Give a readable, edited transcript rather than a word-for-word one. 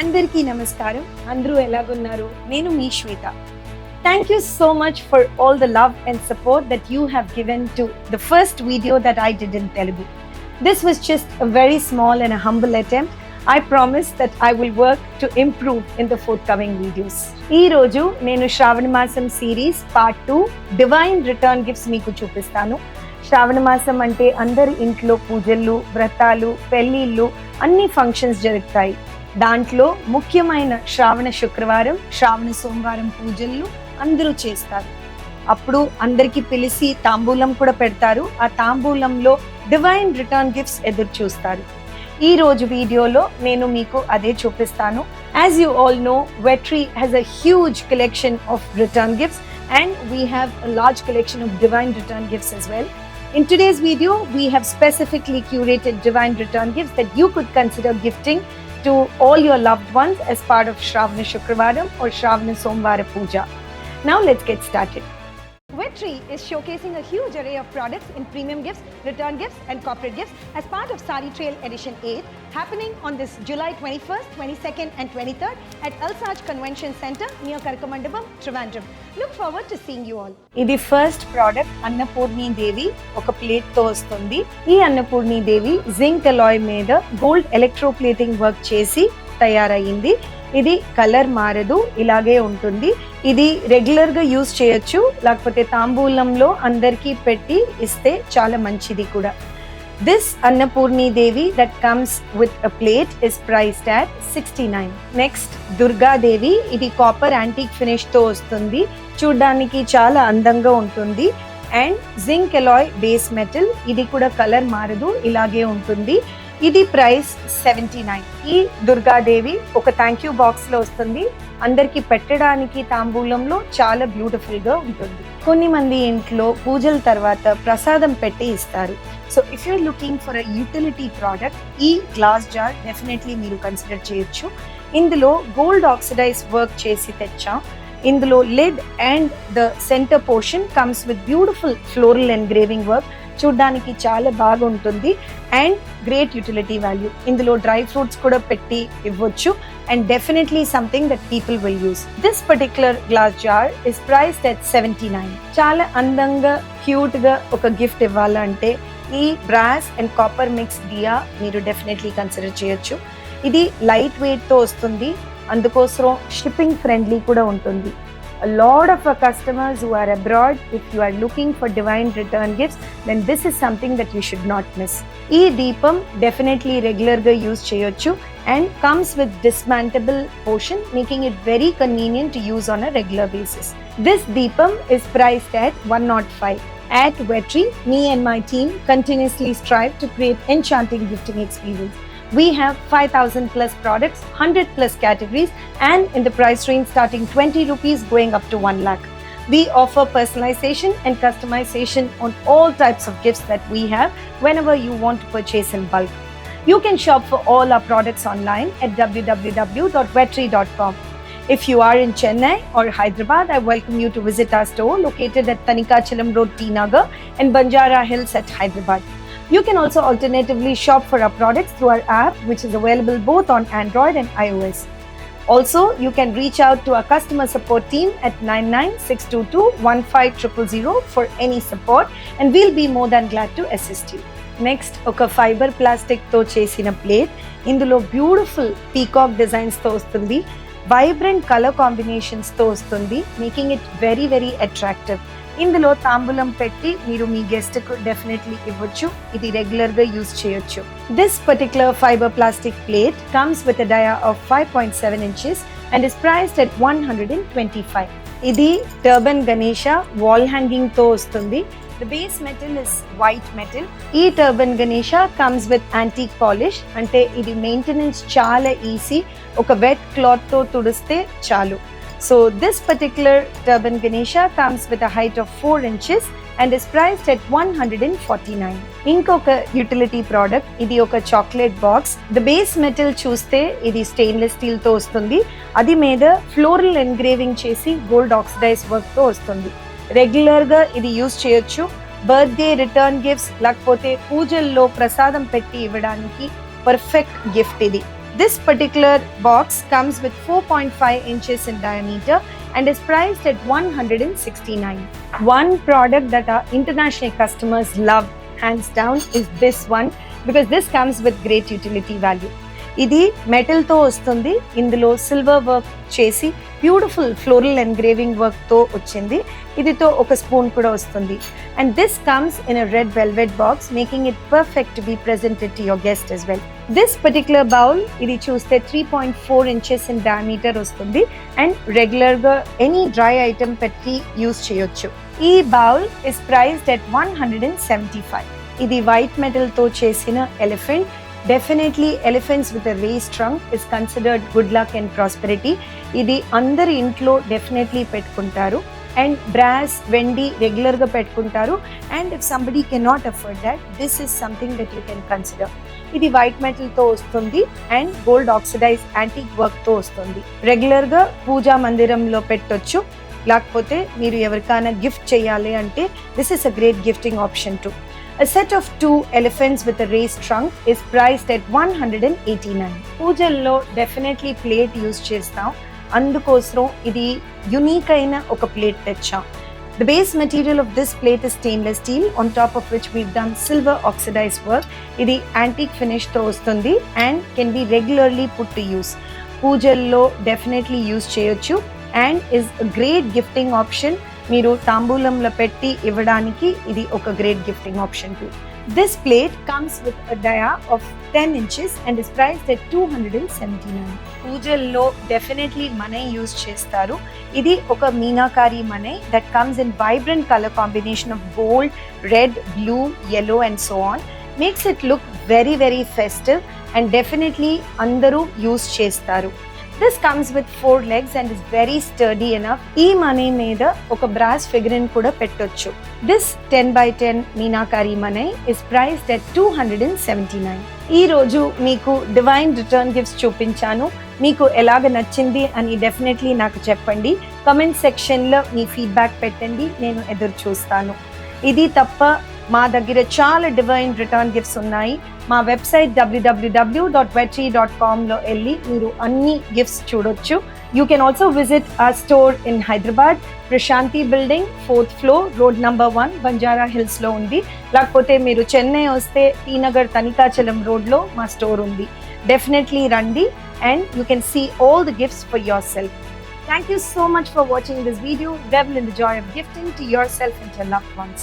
అందరికీ నమస్కారం. అందరూ ఎలాగున్నారు? నేను మీ శ్వేత. Thank you so much for all the love and support that you have given to the first video that I did in Telugu. This was just a very small and a humble attempt. I promise that I will work to improve in the forthcoming videos. ఈ రోజు నేను శ్రావణ మాసం series part 2 divine return gifts మీకు చూపిస్తాను. శ్రావణ మాసం అంటే అందరి ఇంట్లో పూజలు, వ్రతాలు, పెళ్లిళ్ళు అన్ని ఫంక్షన్స్ జరుగుతాయి. దాంట్లో ముఖ్యమైన శ్రావణ శుక్రవారం, శ్రావణ సోమవారం పూజలు అందరూ చేస్తారు. అప్పుడు అందరికి పిలిచి తాంబూలం కూడా పెడతారు. ఆ తాంబూలంలో డివైన్ రిటర్న్ గిఫ్ట్స్ ఎదురు చూస్తారు. ఈ రోజు వీడియోలో నేను మీకు అదే చూపిస్తాను. As you all know, Vetri has a huge collection of return gifts and we have a large collection of divine return gifts as well. In today's video, we have specifically curated divine return gifts that you could consider gifting to all your loved ones as part of Shravana Shukravaram or Shravana Somvara Puja. Now let's get started. Vetri is showcasing a huge array of products in premium gifts, return gifts and corporate gifts as part of Sari Trail Edition 8 happening on this July 21st, 22nd and 23rd at Alsaj Convention Center near Karkamandapam, Trivandrum. Look forward to seeing you all. ఇది first product Annapurni దేవి ఒక plate తో వస్తుంది. ఈ అన్నపూర్ణి దేవి zinc Alai మీద gold electroplating work చేసి తయారయ్యింది. ఇది colour మారదు, ఇలాగే ఉంటుంది. ఇది రెగ్యులర్ గా యూజ్ చేయొచ్చు, లేకపోతే తాంబూలంలో అందరికీ పెట్టి ఇస్తే చాలా మంచిది కూడా. This Annapurni Devi that comes with a plate is priced at 69. Next Durgadevi, ఇది కాపర్ యాంటిక్ ఫినిష్ తో వస్తుంది. చూడ్డానికి చాలా అందంగా ఉంటుంది. And zinc Alai base metal, ఇది కూడా కలర్ మారదు, ఇలాగే ఉంటుంది. ఇది ప్రైస్ 79. ఈ దుర్గాదేవి ఒక థ్యాంక్ యూ బాక్స్ లో వస్తుంది. అందరికి పెట్టడానికి తాంబూలంలో చాలా బ్యూటిఫుల్ గా ఉంటుంది. కొన్ని మంది ఇంట్లో పూజల తర్వాత ప్రసాదం పెట్టి ఇస్తారు. So if you're looking for a utility product, ఈ గ్లాస్ జార్ డెఫినెట్లీ మీరు కన్సిడర్ చేయొచ్చు. ఇందులో గోల్డ్ ఆక్సిడైజ్ వర్క్ చేసి తెచ్చాం. ఇందులో lid and the centre portion comes with beautiful floral engraving work. చూడ్డానికి చాలా బాగా ఉంటుంది అండ్ గ్రేట్ యూటిలిటీ వాల్యూ. ఇందులో డ్రై ఫ్రూట్స్ కూడా పెట్టి ఇవ్వచ్చు and definitely something that people will use. This particular glass jar is priced at 79. చాలా అందంగా క్యూట్ గా ఒక గిఫ్ట్ ఇవ్వాలంటే ఈ బ్రాస్ అండ్ కాపర్ మిక్స్ దియా మీరు డెఫినెట్లీ కన్సిడర్ చేయొచ్చు. ఇది లైట్ వెయిట్ తో వస్తుంది, అందుకోసం షిప్పింగ్ ఫ్రెండ్లీ కూడా ఉంటుంది. A lot of our customers who are abroad, if you are looking for divine return gifts, then this is something that you should not miss. Ee deepam definitely regular ga use cheyochu and comes with dismantable portion, making it very convenient to use on a regular basis. This deepam is priced at 105. At Vetri, me and my team continuously strive to create enchanting gifting experience. We have 5,000 plus products, 100 plus categories and in the price range starting 20 rupees going up to 1 lakh. We offer personalization and customization on all types of gifts that we have whenever you want to purchase in bulk. You can shop for all our products online at www.vetri.com. If you are in Chennai or Hyderabad, I welcome you to visit our store located at Tanikachalam Road, T Nagar and Banjara Hills at Hyderabad. You can also alternatively shop for our products through our app, which is available both on Android and iOS. Also, you can reach out to our customer support team at 9962215000 for any support and we'll be more than glad to assist you. Next, oka fiber plastic తో చేసిన plate. ఇందులో beautiful peacock designs తో వస్తుంది. Vibrant colour combinations తో వస్తుంది, making it very very attractive. ఇందులో తాంబూలం పెట్టి మీరు మీ గెస్ట్ కు డెఫినెట్లీ ఇవ్వచ్చు. ఇది రెగ్యులర్ గా యూజ్ చేయొచ్చు. This particular fibre plastic plate comes with a dia of 5.7 inches and is priced at 125. ఇది టర్బన్ గణేష వాల్ హ్యాంగింగ్ తో వస్తుంది. The base metal is white metal. ఈ turban Ganesha comes with antique polish, అంటే ఇది maintenance చాలా easy. ఒక wet cloth తో తుడిస్తే చాలు. So this particular turban Ganesha comes with a height of 4 inches and is priced at 149. ఇంకొక యూటిలిటీ ప్రోడక్ట్, ఇది ఒక chocolate box. The base metal చూస్తే ఇది స్టెయిన్లెస్ స్టీల్ తో వస్తుంది. అది మీద ఫ్లోరల్ ఎంగ్రేవింగ్ చేసి గోల్డ్ ఆక్సిడైజ్ వర్క్ తో వస్తుంది. రెగ్యులర్ గా ఇది యూజ్ చేయొచ్చు. బర్త్డే రిటర్న్ గిఫ్ట్స్ లేకపోతే పూజల్లో ప్రసాదం పెట్టి ఇవ్వడానికి పర్ఫెక్ట్ గిఫ్ట్ ఇది. This particular box comes with 4.5 inches in diameter and is priced at 169. One product that our international customers love hands down is this one, because this comes with great utility value. ఇది మెటల్తో వస్తుంది, ఇందులో silver work చేసి beautiful floral engraving వర్క్తో వచ్చింది. ఇదితో ఒక spoon కూడా వస్తుంది. And this comes in a red velvet box, making it perfect to be presented to your guest as well. This particular bowl ఇది చూస్తే 3.4 inches ఇన్ డయామీటర్ వస్తుంది and రెగ్యులర్గా ఎనీ డ్రై ఐటమ్ పెట్టి యూస్ చేయొచ్చు. ఈ bowl is priced at 175. ఇది white మెటల్తో చేసిన elephant. Definitely elephants with a raised trunk is considered good luck and prosperity. ఇది అందరి ఇంట్లో డెఫినెట్లీ పెట్టుకుంటారు అండ్ బ్రాస్ వెండి రెగ్యులర్గా పెట్టుకుంటారు. And if somebody cannot afford that, this is something that you can consider. ఇది వైట్ మెటల్తో వస్తుంది అండ్ గోల్డ్ ఆక్సిడైజ్ యాంటిక్ వర్క్తో వస్తుంది. రెగ్యులర్గా పూజా మందిరంలో పెట్టొచ్చు, లేకపోతే మీరు ఎవరికైనా గిఫ్ట్ చేయాలి అంటే this is a great gifting option to. A set of 2 elephants with a raised trunk is priced at 189. పూజల్లో డెఫినెట్లీ ప్లేట్ యూజ్ చేస్తాం, అందుకోసం ఇది యునీక్ అయిన ఒక ప్లేట్ తెచ్చాం. The base material of this plate is stainless steel, on top of which we've done silver oxidized work. ఇది antique finish తో వస్తుంది and can be regularly put to use. పూజల్లో డెఫినెట్లీ యూజ్ చేయొచ్చు and is a great gifting option. మీరు తాంబూలంలో పెట్టి ఇవ్వడానికి ఇది ఒక great gifting option to. This plate comes with a dia of 10 inches and is priced at 279. పూజల్లో definitely money use చేస్తారు. ఇది ఒక meenakari money that comes in vibrant colour combination of gold, red, blue, yellow and so on. Makes it look very very festive and definitely అందరూ use చేస్తారు. This comes with 4 legs and is very sturdy enough. ఈ money మీద ఒక brass ఫిగరిన్ కూడా పెట్టొచ్చు. This 10x10 meenakari money is priced at 279. ఈ రోజు మీకు డివైన్ రిటర్న్ గిఫ్ట్స్ చూపించాను. మీకు ఎలాగ నచ్చింది అని డెఫినెట్లీ నాకు చెప్పండి. కమెంట్ సెక్షన్లో మీ ఫీడ్బ్యాక్ పెట్టండి, నేను ఎదురు చూస్తాను. ఇది తప్ప మా దగ్గర చాలా డివైన్ రిటర్న్ గిఫ్ట్స్ ఉన్నాయి. మా వెబ్సైట్ www.vetri.com లో వెళ్ళి మీరు అన్ని గిఫ్ట్స్ చూడొచ్చు. You can also visit our store in Hyderabad, Prashanti building, 4th floor, road number 1, Banjara హిల్స్లో ఉంది. లేకపోతే మీరు చెన్నై వస్తే టీ నగర్ తనికాచలం రోడ్లో మా స్టోర్ ఉంది. డెఫినెట్లీ రండి and you can see all the gifts for yourself. Thank you so much for watching this video. Revel in the joy of gifting to yourself and your loved ones.